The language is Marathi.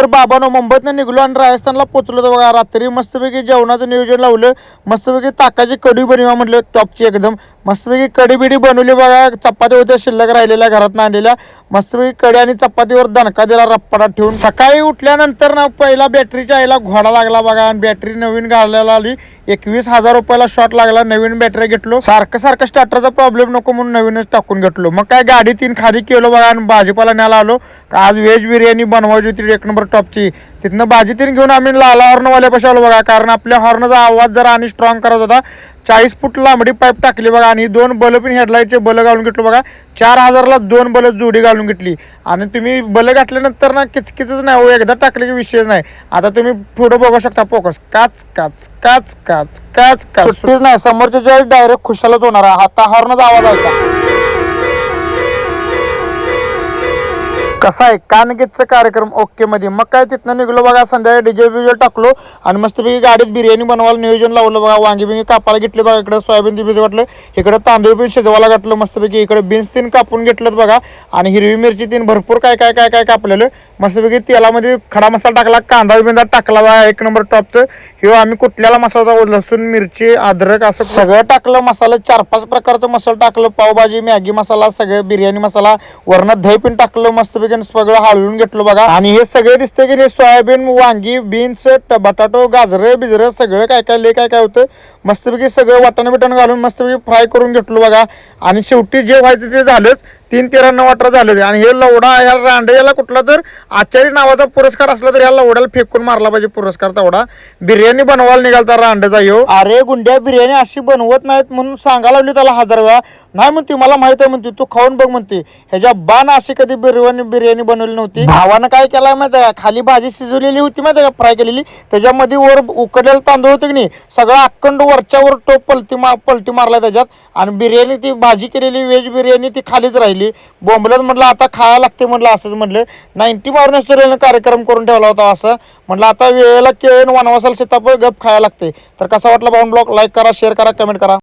बाबांनो मुंबईतनं निघलो आणि राजस्थानला पोचलो तर बघा रात्री मस्तपैकी जेवणाचं नियोजन लावलं. मस्तपैकी ताकाची कढी बनवा म्हटलं टॉपची एकदम मस्तपैकी कढी बिडी बनवली बघा. चपात्या होत्या शिल्लक राहिलेल्या घरात आणलेल्या. मस्तपैकी कढी आणि चपातीवर दणका दिला रप्पाटा ठेवून. सकाळी उठल्यानंतर ना पहिला बॅटरीच्या आईला घोडा लागला बघा आणि बॅटरी नवीन घालायला आली. 21,000 रुपयाला शॉट लागला. नवीन बॅटरी घेतलो. सारखं स्टार्टरचा प्रॉब्लेम नको म्हणून नवीनच टाकून घेतलो. मग काय गाडी 3 खाली केलो बघा आणि भाजीपाला न्यायला आलो. आज व्हेज बिर्याणी बनवायची होती 1 नंबर टॉपची. तिथनं भाजी 3 घेऊन आम्ही लाला हॉर्नवाल्यापाशी आलो बघा. कारण आपल्या हॉर्नचा आवाज जरा आणि स्ट्रॉंग करत होता. 40 फूट लांबडी पाईप टाकली बघा आणि 2 बल्ब पण हेडलाईटचे बल्ब घालून घेतलो बघा. 4,000ला 2 बल्ब जोडी घालून घेतली. आणि तुम्ही बल्ब घातल्यानंतर ना किचकिचच नाही हो, एकदा टाकले की विषयच नाही. आता तुम्ही पुढं बघू शकता फोकस काच काच काच काच काच काच सुट्टीच नाही. समोरच्या ज्या डायरेक्ट खुशालच होणार. आता हॉर्नचा आवाज ऐका कसा आहे. कानगीतचा कार्यक्रम ओके मध्ये. मग काय तिथनं निघलो बघा. संध्याकाळी डीजे बिजे टाकलो आणि मस्तपैकी गाडीत बिर्याणी बनवायला नियोजन लावलं बघा. वांगी बिंगी कापायला घेतले बघा. इकडे सोयाबीन भिजू घातलं. इकडे तांदूळ पण शिजवायला घातलं मस्तपैकी. इकडे बीन्स 3 कापून घेतलं बघा आणि हिरवी मिरची 3 भरपूर काय काय काय काय कापलेलं. मस्तपैकी तेलामध्ये खडा मसाला टाकला. कांदा बिंदा टाकला बघा 1 नंबर टॉपचं. हे आम्ही कुठल्याला मसाला लसूण मिरची अद्रक असं सगळं टाकलं. मसाला 4-5 प्रकारचं मसाला टाकलं. पावभाजी मॅगी मसाला सगळं बिर्याणी मसाला वरणात दही पण टाकलं. मस्तपैकी सगळं हलवून घेतलं बघा. आणि हे सगळे दिसते की नाही सोयाबीन वांगी बीन्स बटाटो गाजरं बिजरं सगळं काय काय होतं. मस्तपैकी सगळं वाटण बिटण घालून मस्तपैकी फ्राय करून घेतलं बघा. आणि शेवटी जे व्हायचं ते झालंच. 3-13 वाटा झालं. आणि हे लवडा या रांडे कुठला तर आचारी नावाचा पुरस्कार असला तर ह्या लवड्याला फेकून मारला पाहिजे पुरस्कार तेवढा. बिर्याणी बनवायला निघालता रांडेचा ह्यो. अरे गुंड्या बिर्याणी अशी बनवत नाहीत म्हणून सांगायला लागली त्याला 1000 वेळा. नाही म्हणते मला माहित आहे म्हणते तू खाऊन बघ म्हणते. ह्याच्या बाण अशी कधी बिर्याणी बनवली नव्हती. भावानं काय केला माहिती आहे खाली भाजी शिजवलेली होती माहिती आहे का फ्राय केलेली. त्याच्यामध्ये वर उकडलेलं तांदूळ होतं की नाही सगळं अखंड वरच्यावर टोप पलटी मारला त्याच्यात. आणि बिर्याणी ती भाजी केलेली व्हेज बिर्याणी ती खालीच राहिली. बोंबलत म्हटलं आता खायला लागते म्हटलं. असंच म्हटलं 90 मारून कार्यक्रम करून ठेवला होता. असं म्हटलं आता वेळेला केळून वनवासाला सीताफळ गप खायला लागते. तर कसा वाटला भाऊन ब्लॉग लाईक करा शेअर करा कमेंट करा.